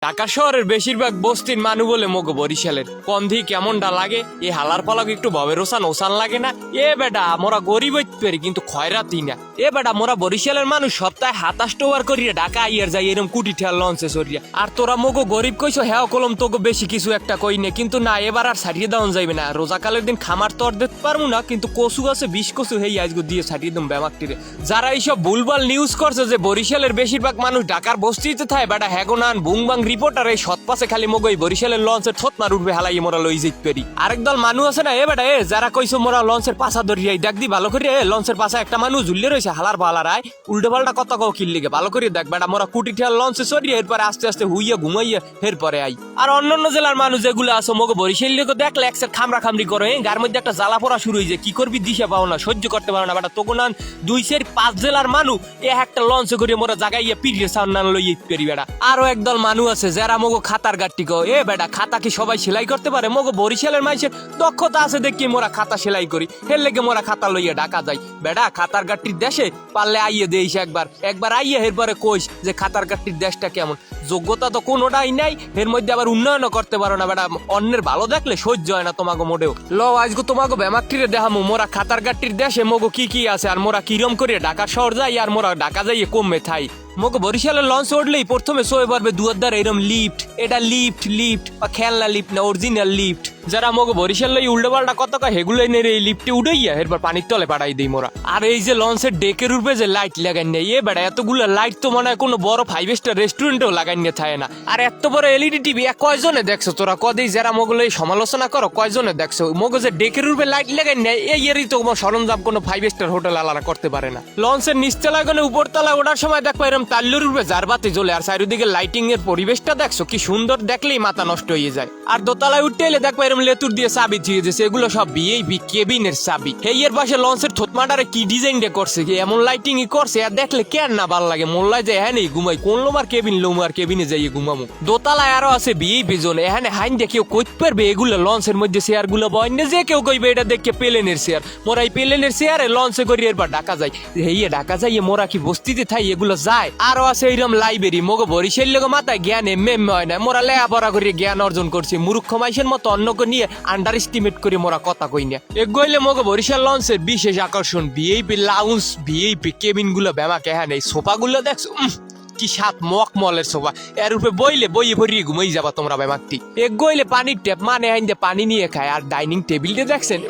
ঢাকা শহরের বেশিরভাগ বস্তির মানুষ বলে মগো বরিশালের কন্ধি কেমনটা লাগে এ হালার পালক একটু ভবের ওসান লাগে না। এ বেটা মোরা গরিব হইতে পারি কিন্তু খয়রাতি না। এ বেটা মোরা বরিশালের মানুষ সপ্তাহে 27 ওভার করিয়া ঢাকা আইয়ার যাই এরম কুটি ঠেল লঞ্চে সরিয়া। আর তোরা মগো গরিব কইছো হ্যাঁ কলম তোকে বেশি কিছু একটা কই নে, কিন্তু না এবার আর ছাড়িয়ে দেওয়া যাইবে না। রোজাকালের দিন খামার তো আর দিতে পারবো না, কিন্তু কচু আছে 20 কচু হেই আজকে দিয়ে ছাড়িয়ে দেব ব্যামাকটিরে। যারা এইসব ভুলভাল নিউজ করছে যে বরিশালের বেশিরভাগ মানুষ ঢাকার বস্তিতে থাকে, বেটা হ্যাগোনান বুংবাং রিপোর্টার এই সৎপাশে খালি মগই বরিশালের লঞ্চের থত মার উঠবে হালাই মোরা লই যাইতে পারি। আরেক দল মানুষ আছে না এ বেটা এ যারা কইছো মোরা লঞ্চের পাশা ধরিয়াই দেখ দি ভালো করে লঞ্চের পাশা একটা মানুষ ঝুললে রয়েছে হালার পালারায় উল্টো পাল্টা কত কও কিল্লিগে ভালো করে দেখ বেটা মোরা কুটি ঠেল লঞ্চে সরিয়ে এরপরে আস্তে আস্তে হুইয়া ঘুমাইয়া এরপরে আই। আর অন্যান্য জেলার মানুষ যেগুলো আছে মগো বরিশাল লোক দেখলে একসাথে খামরা খামরি করে গার মধ্যে একটা জ্বালা পড়া শুরু হয়ে যায়, কি করবি দিশা পাও না, সহ্য করতে পারো না বেটা। তখন 2-5 জেলার মানুষ এ একটা লঞ্চে করে মোরা জাগাইয়া পিড়িয়ে সামনান লইয়া পারি বেটা। আরো একদল মানুষ আছে যারা মগো খাতার গাট্টি কো এ বেটা খাতা কি সবাই সেলাই করতে পারে? মগো বরিশালের মাইসের দক্ষতা আছে দেখি মোরা খাতা সেলাই করি, হের লেগে মোরা খাতা লইয়া ঢাকা যাই। বেটা খাতার গাট্টির দেশে পারলে আইয়ে দেইস একবার আইয়ে এরপরে কইস যে খাতার গাট্টির দেশটা কেমন। যোগ্যতা তো কোনোটাই নাই, এর মধ্যে আবার উন্নয়নও করতে পারো না বেটা। অন্যের ভালো দেখলে সহ্য হয় না তোমাকে মোটেও। ল আজকে তোমাকে ব্যামাকটিরে দেখামু মোরা খাতার গাট্টির দেশে মগো কি কি আছে আর মোরা কিরম করে ঢাকা শহর যাই আর মোরা ঢাকা যাইয়ে কমে থাই। মগো বরিশালের লঞ্চ উঠলেই প্রথমে শোয়ে পারবে দুয়ার দ্বারা এরম লিফট, এটা লিফট বা খেলনা লিফট না অরিজিনাল লিফট। যারা মগো বরিশাল লই উল্টো পাল্টা কত হেগুলো এনে এই লিফটে উঠাইয়া এরপর পানির তলে পাঠাই দিই মোরা। আর এই যে লঞ্চের ডেকের উপরে যে লাইট লাগাই নেই এ বেড়া এতগুলো লাইট তো মনে হয় কোনো বড় 5 স্টার রেস্টুরেন্টেও লাগাই নিয়ে থাকে না। আর এত বড় এলইডি টিভি কয়জনে দেখছো তোরা? কদেই যারা মগলো এই সমালোচনা করো কয়জনে দেখছো? মগো যে ডেকের উপরে লাইট লাগাই নেই এরই তো সরঞ্জাম কোনো 5 স্টার হোটেল আলাদা করতে পারে না। লঞ্চের নিচতলায় কোনো উপরতলায় ওঠার সময় দেখো এরম তাল্লুর উপরে জারবাতি জ্বলে আর চারিদিকে লাইটিং এর পরিবেশটা দেখছো কি সুন্দর, দেখলেই মাথা নষ্ট হয়ে যায়। আর দোতলায় উঠতে এলে দেখো এরম লেতুর দিয়ে চাবি দিয়ে দিয়েছে, এগুলো সব ভিআইপি কেবিনের চাবি। এই এর পাশে লঞ্চের থতমাটারে কি ডিজাইন দিয়ে করছে, কি এমন লাইটিং করছে আর দেখলে কেন না ভালো লাগে। মোল্লায় যে হ্যাঁ নেই ঘুমাই কোন লোমার কেবিন লোমার কেবিনে যাইয়ে ঘুমামু। দোতলায় আরো আছে ভিআইপি জোন, এখানে হাইন দিয়ে কেউ কইতে পারবে এগুলো লঞ্চের মধ্যে চেয়ার গুলো বয়নে যে কেউ কইবে এটা দেখে প্লেনের চেয়ার। মোরা এই প্লেনের চেয়ারে লঞ্চে করি এরপর ঢাকা যাই। হেয়ে ঢাকা যাইয়ে মোরা কি বস্তিতে থাই এগুলো যায়। আরো আছে এইরকম লাইব্রেরি মগো বরিশাল লোক মাথায় জ্ঞান এমএ হয় না, মোরা লেখাপড়া করে জ্ঞান অর্জন করছি। মূর্খ মাইসের মতো অন্যকে নিয়ে আন্ডার এস্টিমেট করে মোরা কথা কই না। এগোইলে মগো বরিশাল লঞ্চের বিশেষ আকর্ষণ ভিআইপি লাউঞ্জ, ভিআইপি কেবিন গুলো ব্যামাকে হ্যাঁ এই সোফা গুলো দেখছো কি সাত মকমলের সোফা, এর উপরে বইয়ে ভরিয়ে ঘুমাই যাবা তোমরা ব্যামাকটি। এগোইলে পানির ট্যাপ মানে আইন দিয়ে পানি নিয়ে খায়। আর ডাইনিং টেবিলটা দেখছেন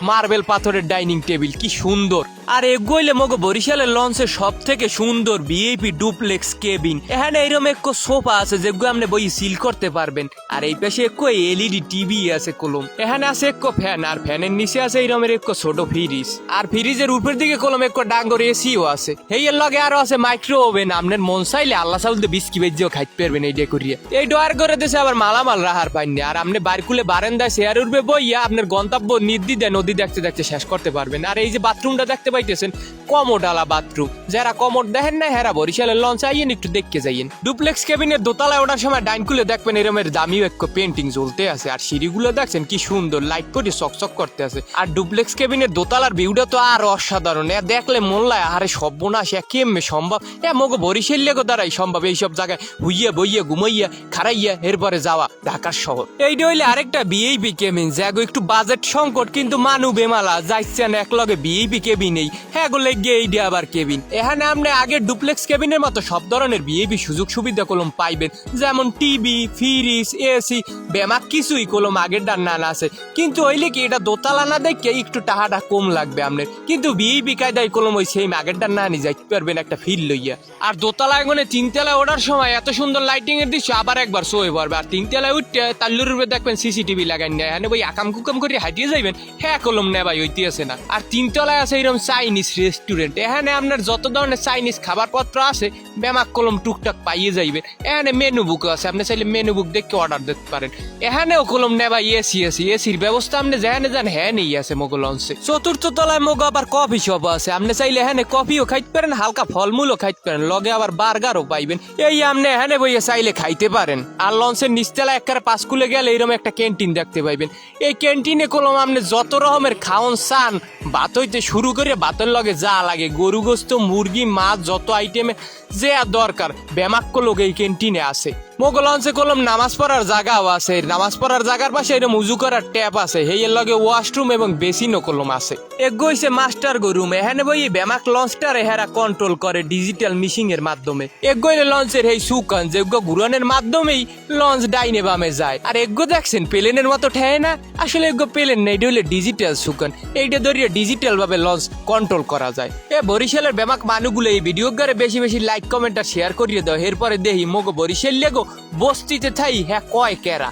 মার্বেল পাথরের ডাইনিং টেবিল কি সুন্দর। আর এগোইলে মগো বরিশালের লঞ্চের সব থেকে সুন্দর ভিআইপি ডুপ্লেক্স কেবিন। এখানে এইরকম এক সোফা আছে যেগুলো আপনি বই সিল করতে পারবেন। আর এই পাশে এক এলইডি টিভি আছে কলম, এখানে আছে এক ফ্যান আর ফ্যানের নিচে আছে এইরকমের এক ছোট ফ্রিজ। আর ফ্রিজের উপর দিকে কলম এক ডাঙ্গর এসিও আছে। এই এর লগে আরো আছে মাইক্রো ওভেন, আপনার মন চাইলে আল্লাহ চাউল বিস্কি বেজিও খাইতে পারবেন এই ডেকোরিয়া। এই ডয়ার করে দিয়েছে আবার মালামাল রাহার পাইনি। আর আপনি বারকুলে বারান্দায় চেয়ার উঠবে বইয়া আপনার গন্তব্য নির্দ্বিধায় নদী দেখতে দেখতে শেষ করতে পারবেন। আর এই যে বাথরুমটা দেখতে পাইতেছেন কমোডালা বাথরুম, যারা কমোড দেখেন না হেরা বরিশালের লঞ্চ আইয়েন একটু দেখতে যাইয়েন। ডুপ্লেক্স কেবিনের দোতলায় ওঠার সময় ডাইনকুলে দেখবেন এরমের দামিও এক পেন্টিং জ্বলতে আছে। আর সিঁড়িগুলো দেখছেন কি সুন্দর লাইট করে চকচক করতে আছে। আর ডুপ্লেক্স কেবিনের দোতলার ভিউটা তো আর অসাধারণ, দেখলে মোল্লায় আরে সর্বনাশ কেমনে সম্ভব। মগো বরিশাল লেগো দ্বারাই সম্ভব এইসব জায়গায় হুইয়া বইয়া ঘুমাইয়া খারাইয়া এরপরে যাওয়া ঢাকার শহর। এইটা হইলে আরেকটা ভিআইপি কেবিন যাগো একটু বাজেট সংকট কিন্তু মানু বেমালা যাইছেন এক লগে ভিআইপি কেবিন নেই হ্যাঁ গোলে গিয়ে এইটা আবার কেবিন। এখানে আপনি আগের ডুপ্লেক্স কেবিনের মতো সব ধরনের ভিআইপি সুযোগ সুবিধা কলম পাইবেন, যেমন টিভি ফ্রিজ এসি বেমাক কিছুই কলম আগের ডান নানা আছে। কিন্তু হইলে কি এটা দোতলা না দেখে একটু টাকাটা কম লাগবে আপনার, কিন্তু ভিআইপি কায়দায় কলম ওই সেই আগের ডান না নিয়ে যাইতে পারবেন একটা ফিল লইয়া। আর দোতলায় গনে 3 তলায় ওঠার সময় এত সুন্দর লাইটিং এর দৃশ্য আবার একবার শোয়ে পড়বে। আর 3 তলায় উঠতে তাল্লুর উপরে দেখবেন সিসিটিভি লাগাই না, এখানে ওই আকাম কুকাম করে হাঁটিয়ে যাইবেন হ্যাঁ কলম নে ভাই হইতে আছে না। আর 3 তলায় আছে এরকম চাইনিজ রেস্টুরেন্ট, এখানে আপনার যত ধরনের চাইনিজ খাবার পত্র আছে বেমাক কলম টুকটাক পাইয়ে যাইবেন। এখানে মেনু বুক আছে, আপনি চাইলে মেনু বুক দেখে অর্ডার দিতে পারেন। এখানেও কলম নে ভাই এসি আছে, এসির ব্যবস্থা আপনি যেখানে যান হ্যাঁ নেই আছে মগো লঞ্চে। 4র্থ তলায় মগো আবার কফি শপ আছে, আপনি চাইলে এখানে কফিও খাইতে পারেন হালকা ফলমূলও খাইতে পারেন, লগে আবার বার্গারও পাইবেন। এই আপনি এখানে বইয়ে চাইলে খাইতে পারেন। আর লঞ্চের নিচতলা একবারে পাঁচকুলে গেলে এরকম একটা ক্যান্টিন দেখতে পাইবেন। এই ক্যান্টিনে কলম আপনি যত রকমের খাওন চান ভাত হইতে শুরু করে ভাতের লগে যা লাগে গরু গোস্ত মুরগি মাছ যত আইটেমে যে আর দরকার বেমাক্য লোক এই ক্যান্টিনে আছে। মোগো লঞ্চে কলম নামাজ পড়ার জায়গাও আছে, নামাজ পড়ার জায়গার পাশে এটা মুজু করার ট্যাপ আছে, হেয়ের লগে ওয়াশরুম এবং বেসিনও কলম আছে। এগো হইছে মাস্টার গো রুম, এখানে বই ব্যামাক লঞ্চটার এহারা কন্ট্রোল করে ডিজিটাল মিশিং এর মাধ্যমে। এগো হইলে লঞ্চের এই সুকান যেগো ঘুরানের মাধ্যমেই লঞ্চ ডাইনে বামে যায়। আর এগো দেখছেন প্লেনের মতো ঠেয় না, আসলে এগো প্লেন না, এটা হইলে ডিজিটাল সুকান, এইটা ধরিয়ে ডিজিটাল ভাবে লঞ্চ কন্ট্রোল করা যায়। বরিশালের ব্যামাক মানুষগুলো এই ভিডিও গারে বেশি বেশি লাইক কমেন্ট আর শেয়ার করিয়ে দাও, এরপরে দেখি মোগো বরিশাল লেগো বস্তিতে থাই হ্যাঁ কয় কেরা।